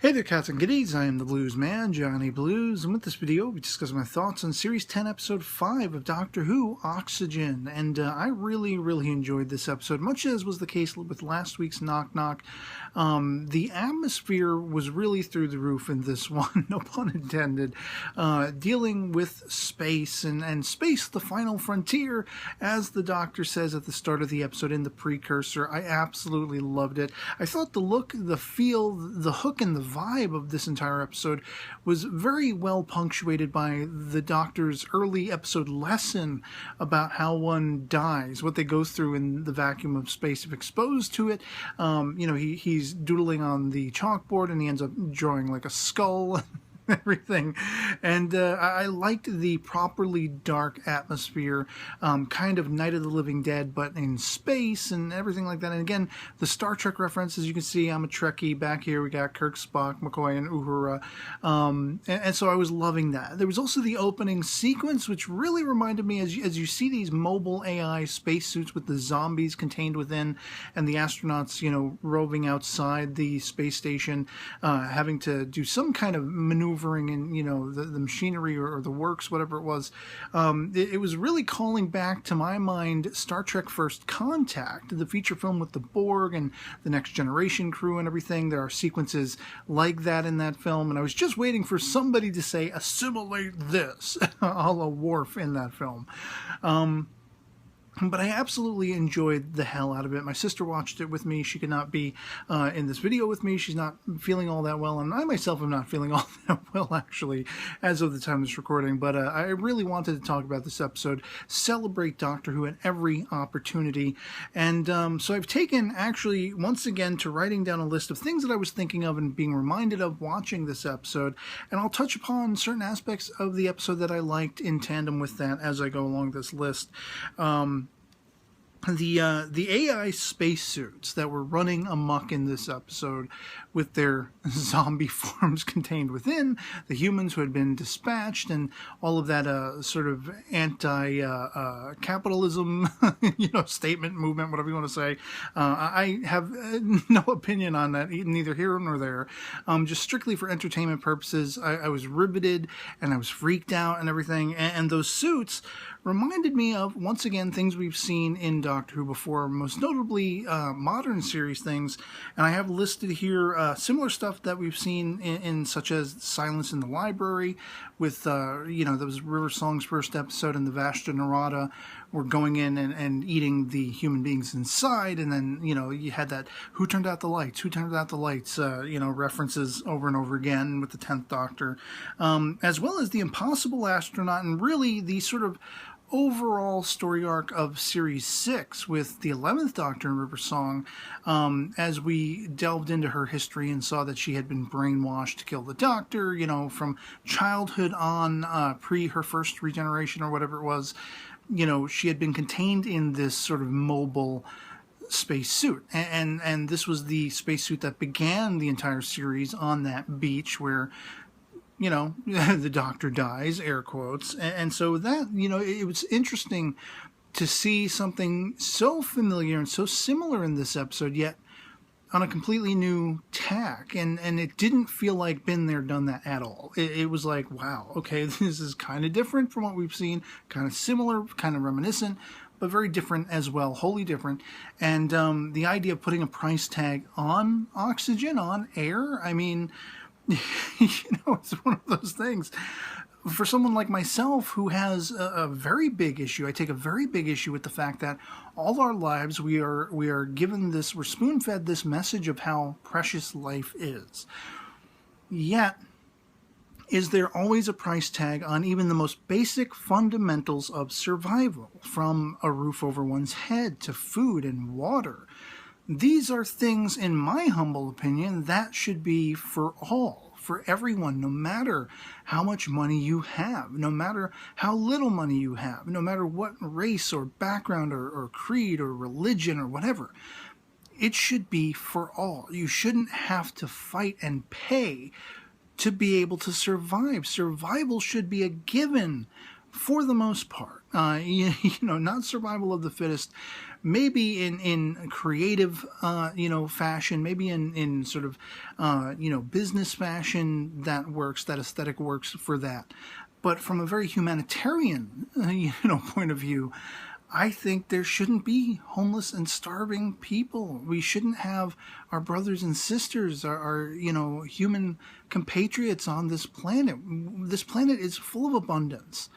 Hey there, cats and kitties. I am the Blues Man, Johnny Blues, and with this video, we discuss my thoughts on Series 10, Episode 5 of Doctor Who, Oxygen. And I really enjoyed this episode, much as was the case with last week's Knock Knock. The atmosphere was really through the roof in this one, no pun intended, dealing with space, and space, the final frontier, as the Doctor says at the start of the episode in the precursor. I absolutely loved it. I thought the look, the feel, the hook, and the vibe of this entire episode was very well punctuated by the Doctor's early episode lesson about how one dies, what they go through in the vacuum of space if exposed to it. He's doodling on the chalkboard and he ends up drawing like a skull. Everything, and I liked the properly dark atmosphere, kind of Night of the Living Dead, but in space and everything like that. And again, the Star Trek references, you can see I'm a Trekkie. Back here we got Kirk, Spock, McCoy, and Uhura, and so I was loving that. There was also the opening sequence, which really reminded me, as you see these mobile AI spacesuits with the zombies contained within, and the astronauts, roving outside the space station, having to do some kind of maneuver in the machinery or the works, whatever it was. It was really calling back to my mind Star Trek First Contact, the feature film with the Borg and the Next Generation crew and everything. There are sequences like that in that film, and I was just waiting for somebody to say assimilate this a la Worf in that film. But I absolutely enjoyed the hell out of it. My sister watched it with me. She could not be in this video with me. She's not feeling all that well, and I myself am not feeling all that well, actually, as of the time of this recording. But I really wanted to talk about this episode, celebrate Doctor Who at every opportunity. And so I've taken, actually, once again, to writing down a list of things that I was thinking of and being reminded of watching this episode. And I'll touch upon certain aspects of the episode that I liked in tandem with that as I go along this list. The AI spacesuits that were running amok in this episode with their zombie forms contained within, the humans who had been dispatched, and all of that sort of anti-capitalism statement, movement, whatever you want to say. I have no opinion on that, neither here nor there. Just strictly for entertainment purposes, I was riveted and I was freaked out and everything. And those suits reminded me of, once again, things we've seen in Doctor Who before, most notably modern series things. And I have listed here similar stuff that we've seen in such as Silence in the Library, with that was River Song's first episode, and the Vashta Narada were going in and eating the human beings inside. And then you had that who turned out the lights references over and over again with the 10th Doctor, as well as the Impossible Astronaut, and really the sort of overall story arc of Series 6 with the 11th Doctor and River Song, as we delved into her history and saw that she had been brainwashed to kill the Doctor, from childhood on, pre her first regeneration or whatever it was. She had been contained in this sort of mobile spacesuit, and this was the spacesuit that began the entire series on that beach where the Doctor dies, air quotes. And so that, it was interesting to see something so familiar and so similar in this episode, yet on a completely new tack. And it didn't feel like been there, done that at all. It was like, wow, okay, this is kind of different from what we've seen, kind of similar, kind of reminiscent, but very different as well, wholly different. And the idea of putting a price tag on oxygen, on air, I mean, it's one of those things. For someone like myself who has a very big issue, I take a very big issue with the fact that all our lives we are given this, we're spoon-fed this message of how precious life is. Yet, is there always a price tag on even the most basic fundamentals of survival, from a roof over one's head to food and water? These are things, in my humble opinion, that should be for all, for everyone, no matter how much money you have, no matter how little money you have, no matter what race or background or creed or religion or whatever. It should be for all. You shouldn't have to fight and pay to be able to survive. Survival should be a given for the most part. Not survival of the fittest, maybe in creative, fashion, maybe in sort of, business fashion, that works, that aesthetic works for that. But from a very humanitarian, point of view, I think there shouldn't be homeless and starving people. We shouldn't have our brothers and sisters, our human compatriots on this planet. This planet is full of abundance.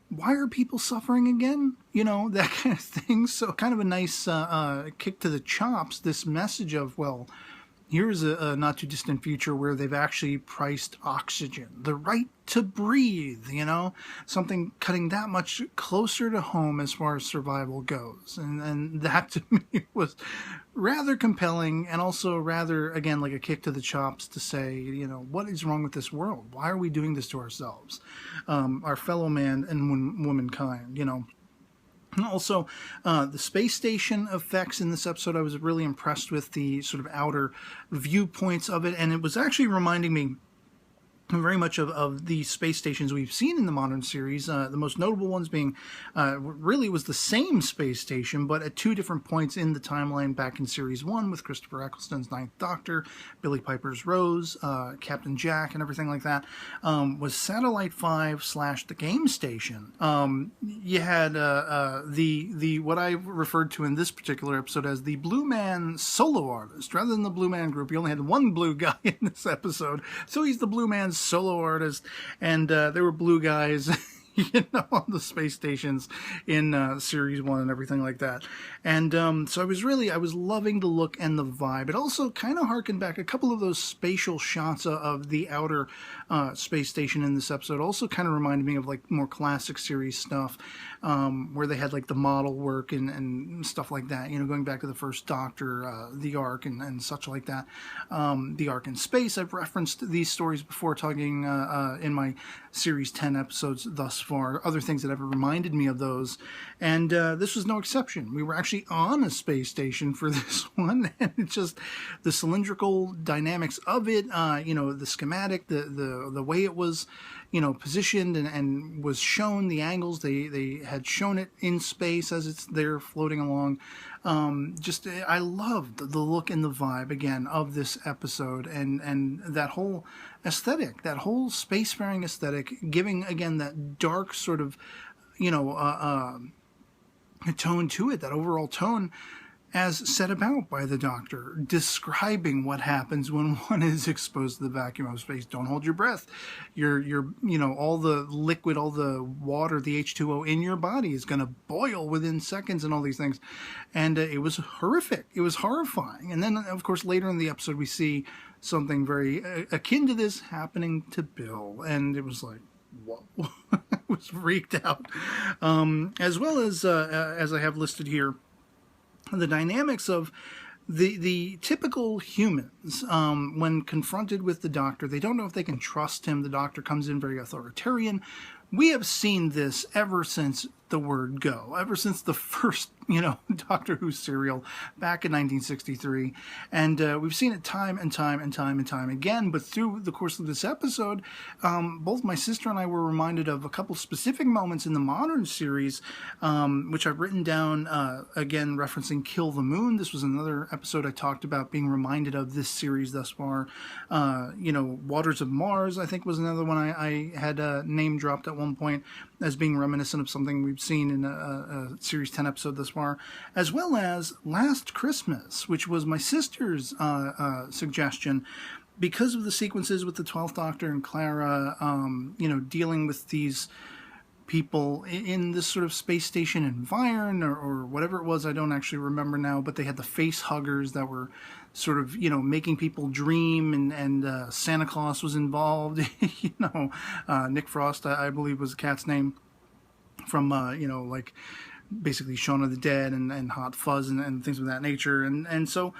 Why are people suffering again? That kind of thing. So kind of a nice kick to the chops, this message of, well, here's a not too distant future where they've actually priced oxygen, the right to breathe, something cutting that much closer to home as far as survival goes. And that to me was rather compelling, and also rather, again, like a kick to the chops to say, what is wrong with this world? Why are we doing this to ourselves, our fellow man and womankind, And also, the space station effects in this episode, I was really impressed with the sort of outer viewpoints of it, and it was actually reminding me very much of the space stations we've seen in the modern series. The most notable ones being, really was the same space station, but at two different points in the timeline back in Series 1 with Christopher Eccleston's Ninth Doctor, Billie Piper's Rose, Captain Jack, and everything like that, was Satellite 5 / the game station. You had the what I referred to in this particular episode as the Blue Man solo artist. Rather than the Blue Man group, you only had one blue guy in this episode, so he's the Blue Man solo artist, and there were blue guys on the space stations in Series 1 and everything like that. And so I was loving the look and the vibe. It also kind of harkened back a couple of those spatial shots of the outer space station in this episode. Also kind of reminded me of like more classic series stuff, where they had like the model work and stuff like that, going back to the first Doctor, the Ark and such like that. The Ark in Space, I've referenced these stories before, talking in my Series 10 episodes thus far, other things that have reminded me of those, and this was no exception. We were actually on a space station for this one, and it's just the cylindrical dynamics of it, the schematic, the way it was, positioned and was shown, the angles, they had shown it in space as it's there floating along. I loved the look and the vibe, again, of this episode, and that whole aesthetic, that whole spacefaring aesthetic, giving, again, that dark sort of, a tone to it, that overall tone, as set about by the Doctor, describing what happens when one is exposed to the vacuum of space. Don't hold your breath. You're all the liquid, all the water, the H2O in your body is going to boil within seconds, and all these things. And it was horrific. It was horrifying. And then, of course, later in the episode, we see something very akin to this happening to Bill. And it was like, whoa. I was freaked out. As well as I have listed here, the dynamics of the typical humans, when confronted with the Doctor, they don't know if they can trust him. The Doctor comes in very authoritarian. We have seen this ever since the word go, ever since the first, Doctor Who serial back in 1963. And we've seen it time and time again. But through the course of this episode, both my sister and I were reminded of a couple specific moments in the modern series, which I've written down, again, referencing Kill the Moon. This was another episode I talked about being reminded of this series thus far. Waters of Mars, I think, was another one I had name dropped at one point as being reminiscent of something we've seen in a Series 10 episode thus far, as well as Last Christmas, which was my sister's suggestion, because of the sequences with the 12th Doctor and Clara, dealing with these people in this sort of space station environment or whatever it was. I don't actually remember now, but they had the face huggers that were sort of, making people dream, and Santa Claus was involved. Nick Frost, I believe, was the cat's name, from, like basically Shaun of the Dead and Hot Fuzz and things of that nature. And so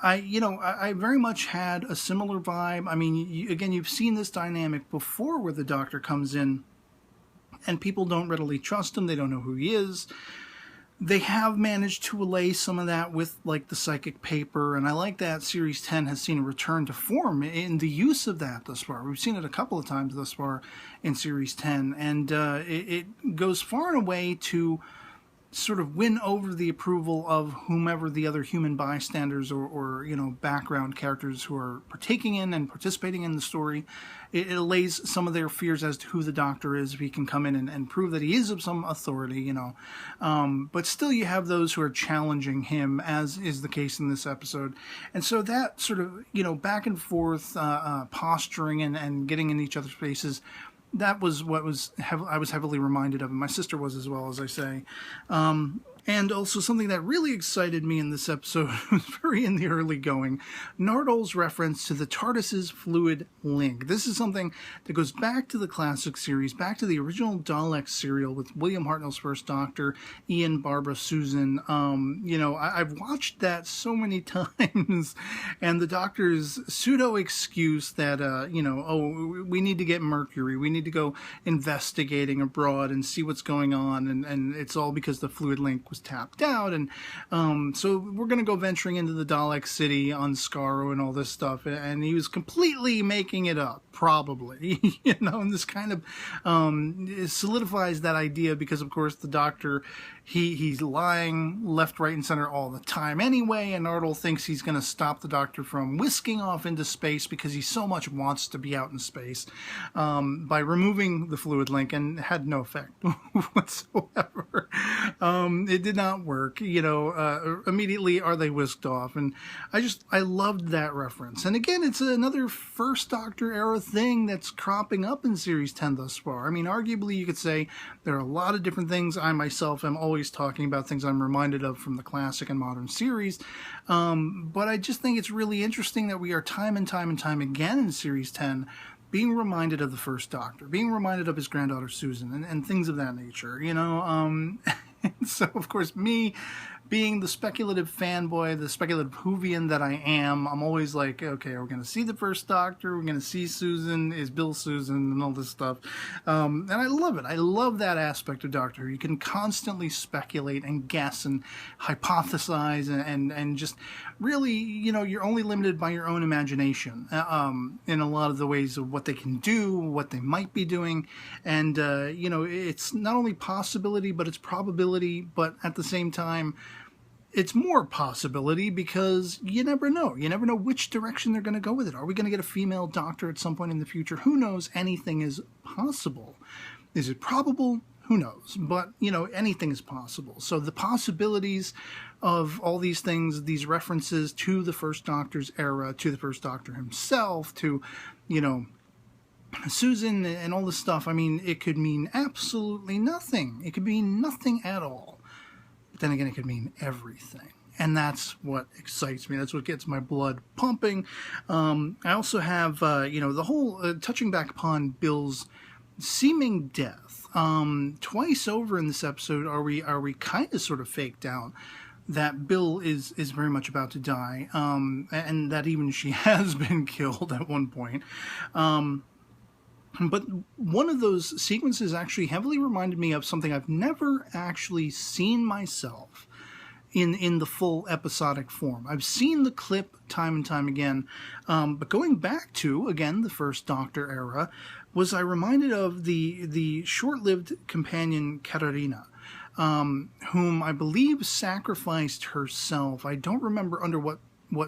I very much had a similar vibe. I mean, again, you've seen this dynamic before where the Doctor comes in and people don't readily trust him. They don't know who he is. They have managed to allay some of that with, like, the psychic paper, and I like that Series 10 has seen a return to form in the use of that thus far. We've seen it a couple of times thus far in Series 10, and it goes far and away to sort of win over the approval of whomever the other human bystanders or background characters who are partaking in and participating in the story. It allays some of their fears as to who the Doctor is, if he can come in and prove that he is of some authority, but still you have those who are challenging him, as is the case in this episode. And so that sort of back and forth posturing and getting in each other's faces, that was what I was heavily reminded of, and my sister was as well, as I say. And also something that really excited me in this episode was very in the early going, Nardol's reference to the TARDIS's fluid link. This is something that goes back to the classic series, back to the original Dalek serial with William Hartnell's First Doctor, Ian, Barbara, Susan. I've watched that so many times, and the Doctor's pseudo excuse that, we need to get Mercury, we need to go investigating abroad and see what's going on, and it's all because the fluid link was tapped out, and so we're going to go venturing into the Dalek city on Skaro and all this stuff, and he was completely making it up, probably, and this kind of solidifies that idea, because of course the Doctor, he's lying left, right, and center all the time anyway, and Nardole thinks he's going to stop the Doctor from whisking off into space because he so much wants to be out in space, by removing the fluid link, and had no effect whatsoever. It did not work, immediately are they whisked off, and I loved that reference. And again, it's another First Doctor era thing that's cropping up in Series 10 thus far. I mean, arguably you could say there are a lot of different things. I myself am always talking about things I'm reminded of from the classic and modern series, but I just think it's really interesting that we are time and time again in Series 10 being reminded of the First Doctor, being reminded of his granddaughter Susan, and things of that nature, So, of course, me being the speculative fanboy, the speculative Whovian that I am, I'm always like, okay, we're going to see the First Doctor, we're going to see Susan, is Bill Susan, and all this stuff. And I love it. I love that aspect of Doctor Who. You can constantly speculate and guess and hypothesize and just really, you're only limited by your own imagination in a lot of the ways of what they can do, what they might be doing. And, it's not only possibility, but it's probability, but at the same time, it's more possibility, because you never know. You never know which direction they're going to go with it. Are we going to get a female Doctor at some point in the future? Who knows? Anything is possible. Is it probable? Who knows? But, anything is possible. So the possibilities of all these things, these references to the First Doctor's era, to the First Doctor himself, to, Susan and all this stuff, I mean, it could mean absolutely nothing. It could mean nothing at all. But then again, it could mean everything. And that's what excites me. That's what gets my blood pumping. I also have, the whole, touching back upon Bill's seeming death. Twice over in this episode are we kind of sort of faked out that Bill is very much about to die, and that even she has been killed at one point. But one of those sequences actually heavily reminded me of something I've never actually seen myself in the full episodic form. I've seen the clip time and time again, but going back to, again, the First Doctor era, was I reminded of the short-lived companion Katarina, whom I believe sacrificed herself. I don't remember under what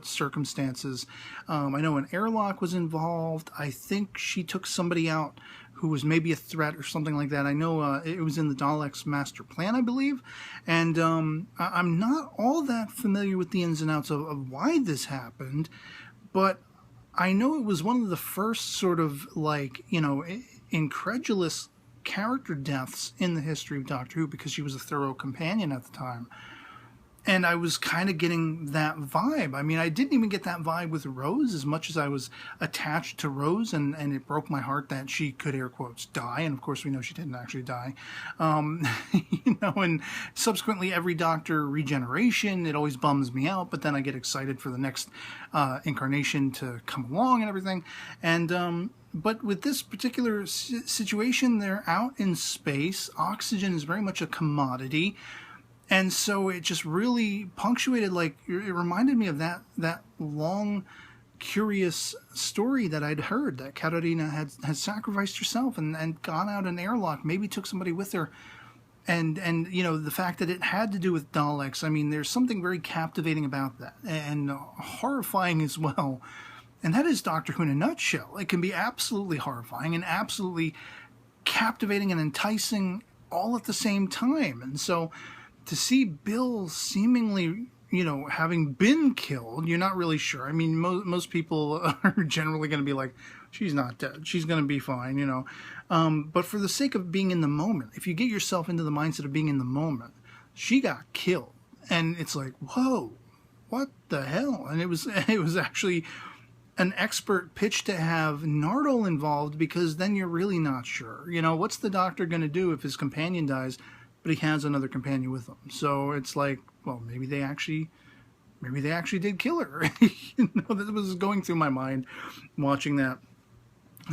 circumstances. I know an airlock was involved. I think she took somebody out who was maybe a threat or something like that. I know it was in the Daleks' master plan, I believe. And I'm not all that familiar with the ins and outs of why this happened, but I know it was one of the first sort of incredulous character deaths in the history of Doctor Who, because she was a thorough companion at the time. And I was kind of getting that vibe. I mean, I didn't even get that vibe with Rose as much as I was attached to Rose, and it broke my heart that she could, air quotes, die. And of course, we know she didn't actually die. And subsequently every Doctor regeneration, it always bums me out, but then I get excited for the next incarnation to come along and everything. And, but with this particular situation, they're out in space. Oxygen is very much a commodity. And so it just really punctuated, it reminded me of that long, curious story that I'd heard, that Katarina had sacrificed herself and gone out an airlock, maybe took somebody with her. And you know, the fact that it had to do with Daleks, I mean, there's something very captivating about that, and horrifying as well. And that is Doctor Who in a nutshell. It can be absolutely horrifying and absolutely captivating and enticing all at the same time. And so to see Bill seemingly, you know, having been killed, you're not really sure. I mean, most people are generally going to be like, she's not dead. She's going to be fine, you know. But for the sake of being in the moment, if you get yourself into the mindset of being in the moment, she got killed. And it's like, whoa, what the hell? And it was actually an expert pitch to have Nardole involved, because then you're really not sure. You know, what's the Doctor going to do if his companion dies, but he has another companion with him? So it's like, well, maybe they actually did kill her. You know, that was going through my mind watching that.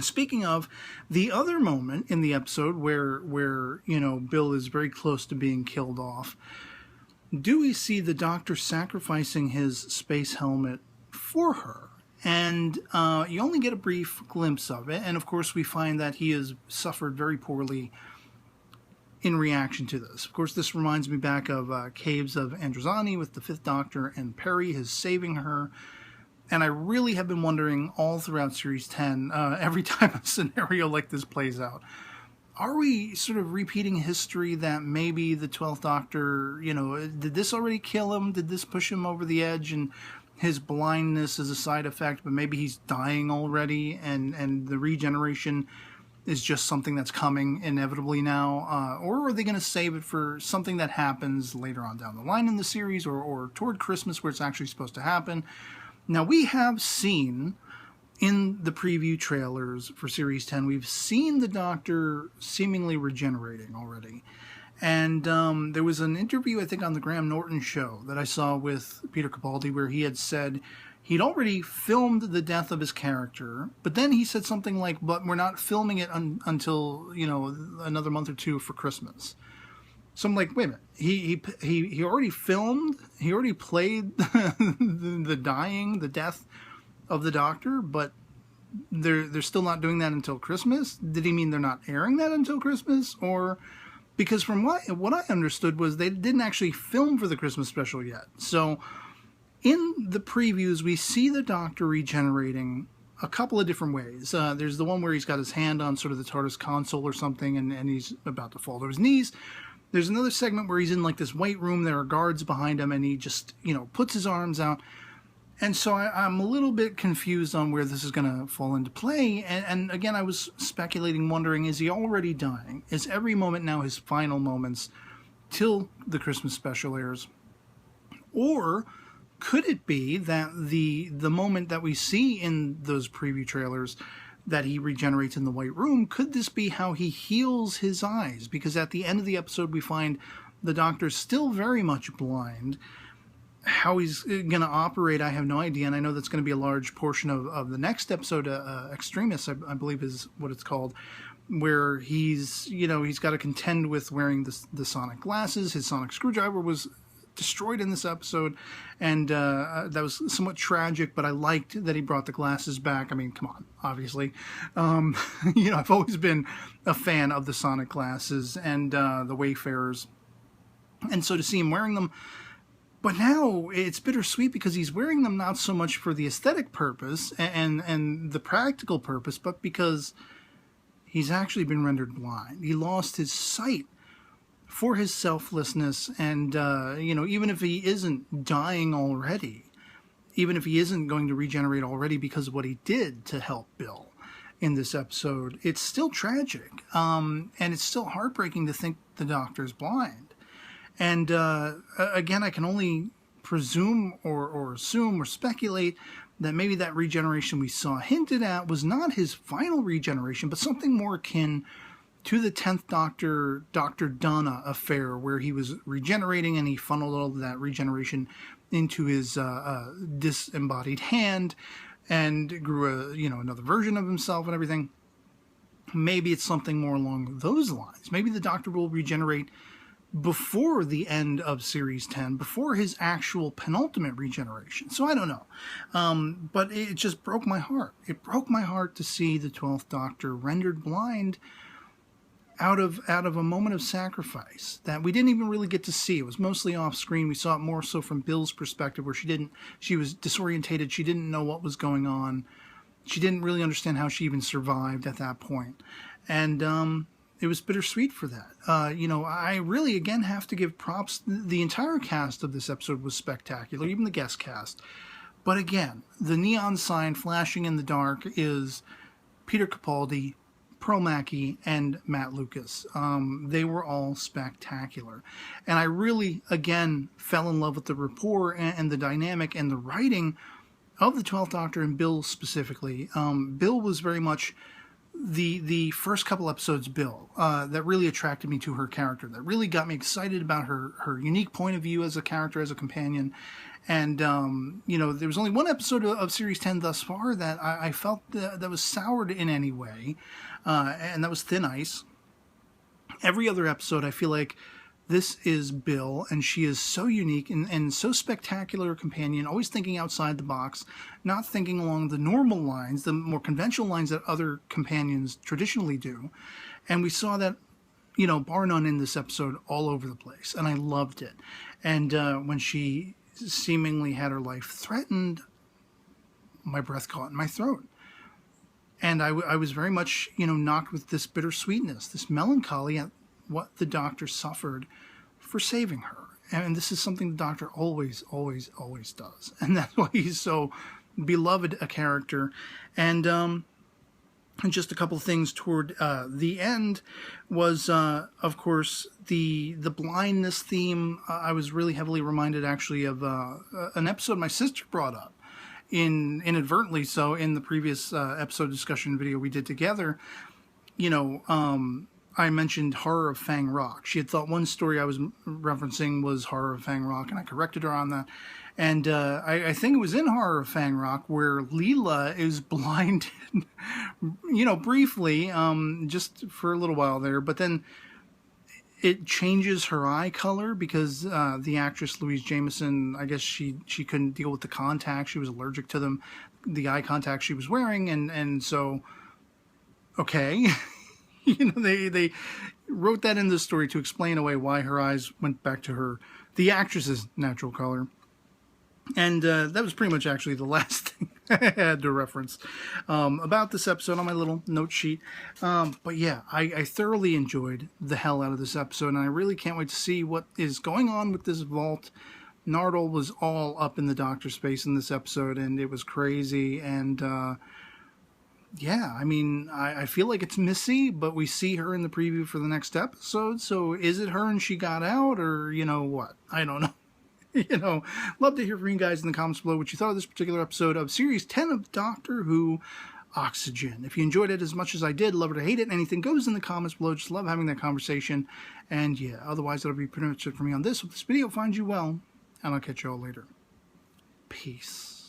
Speaking of, the other moment in the episode where you know, Bill is very close to being killed off, do we see the Doctor sacrificing his space helmet for her? And you only get a brief glimpse of it, and of course we find that he has suffered very poorly in reaction to this. Of course, this reminds me back of Caves of Androzani with the Fifth Doctor and Perry is saving her. And I really have been wondering all throughout Series 10, every time a scenario like this plays out, are we sort of repeating history that maybe the 12th Doctor, you know, did this already kill him? Did this push him over the edge and his blindness is a side effect, but maybe he's dying already and the regeneration is just something that's coming inevitably now? Or are they going to save it for something that happens later on down the line in the series or toward Christmas where it's actually supposed to happen? Now, we have seen in the preview trailers for Series 10, we've seen the Doctor seemingly regenerating already. And there was an interview, I think, on the Graham Norton show that I saw with Peter Capaldi where he had said he'd already filmed the death of his character, but then he said something like, but we're not filming it until, you know, another month or two for Christmas. So I'm like, wait a minute, he already filmed, he already played the death of the Doctor, but they're still not doing that until Christmas? Did he mean they're not airing that until Christmas? Or, because from what I understood was they didn't actually film for the Christmas special yet. So in the previews, we see the Doctor regenerating a couple of different ways. There's the one where he's got his hand on sort of the TARDIS console or something, and he's about to fall to his knees. There's another segment where he's in like this white room, there are guards behind him, and he just, you know, puts his arms out. And so I'm a little bit confused on where this is going to fall into play. And again, I was speculating, wondering, is he already dying? Is every moment now his final moments till the Christmas special airs? Or could it be that the moment that we see in those preview trailers that he regenerates in the white room, could this be how he heals his eyes? Because at the end of the episode, we find the Doctor's still very much blind. How he's going to operate, I have no idea, and I know that's going to be a large portion of the next episode, Extremis, I believe is what it's called, where he's got to contend with wearing the sonic glasses. His sonic screwdriver was destroyed in this episode, and that was somewhat tragic, but I liked that he brought the glasses back. I mean, come on, obviously. You know, I've always been a fan of the sonic glasses and the Wayfarers, and so to see him wearing them. But now it's bittersweet because he's wearing them not so much for the aesthetic purpose and the practical purpose, but because he's actually been rendered blind. He lost his sight for his selflessness, and you know, even if he isn't dying already, even if he isn't going to regenerate already because of what he did to help Bill in this episode, it's still tragic, and it's still heartbreaking to think the Doctor's blind. And again, I can only presume or assume or speculate that maybe that regeneration we saw hinted at was not his final regeneration, but something more akin to the 10th Doctor, Dr. Donna affair, where he was regenerating and he funneled all of that regeneration into his disembodied hand and grew another version of himself and everything. Maybe it's something more along those lines. Maybe the Doctor will regenerate before the end of Series 10, before his actual penultimate regeneration. So I don't know. But it just broke my heart. It broke my heart to see the 12th Doctor rendered blind out of a moment of sacrifice that we didn't even really get to see. It was mostly off screen. We saw it more so from Bill's perspective, where she was disorientated. She didn't know what was going on. She didn't really understand how she even survived at that point. And it was bittersweet for that. I really, again, have to give props. The entire cast of this episode was spectacular, even the guest cast. But again, the neon sign flashing in the dark is Peter Capaldi, Pearl Mackie, and Matt Lucas. They were all spectacular. And I really, again, fell in love with the rapport and the dynamic and the writing of the 12th Doctor and Bill specifically. Bill was very much the first couple episodes, Bill, that really attracted me to her character, that really got me excited about her unique point of view as a character, as a companion. And, there was only one episode of Series 10 thus far that I felt that was soured in any way, and that was Thin Ice. Every other episode, I feel like this is Bill, and she is so unique and so spectacular a companion, always thinking outside the box, not thinking along the normal lines, the more conventional lines that other companions traditionally do. And we saw that, bar none in this episode all over the place, and I loved it. And when she seemingly had her life threatened, my breath caught in my throat. And I was very much, knocked with this bittersweetness, this melancholy at what the Doctor suffered for saving her. And this is something the Doctor always, always, always does. And that's why he's so beloved a character. And just a couple of things toward the end was, of course, the blindness theme. I was really heavily reminded, actually, of an episode my sister brought up, inadvertently so, in the previous episode discussion video we did together. I mentioned Horror of Fang Rock. She had thought one story I was referencing was Horror of Fang Rock, and I corrected her on that. And I think it was in Horror of Fang Rock where Leela is blinded, briefly, just for a little while there. But then it changes her eye color because the actress Louise Jameson, I guess she couldn't deal with the contacts. She was allergic to them, the eye contacts she was wearing. And so, okay. They wrote that in the story to explain away why her eyes went back to the actress's natural color. And that was pretty much actually the last thing I had to reference about this episode on my little note sheet. But yeah, I thoroughly enjoyed the hell out of this episode, and I really can't wait to see what is going on with this vault. Nardole was all up in the Doctor space in this episode, and it was crazy. And yeah, I mean, I feel like it's Missy, but we see her in the preview for the next episode. So is it her and she got out, or what? I don't know. Love to hear from you guys in the comments below what you thought of this particular episode of Series 10 of Doctor Who Oxygen. If you enjoyed it as much as I did, love it or hate it, anything goes in the comments below. Just love having that conversation. And yeah, otherwise that'll be pretty much it for me on this. Hope this video finds you well, and I'll catch you all later. Peace.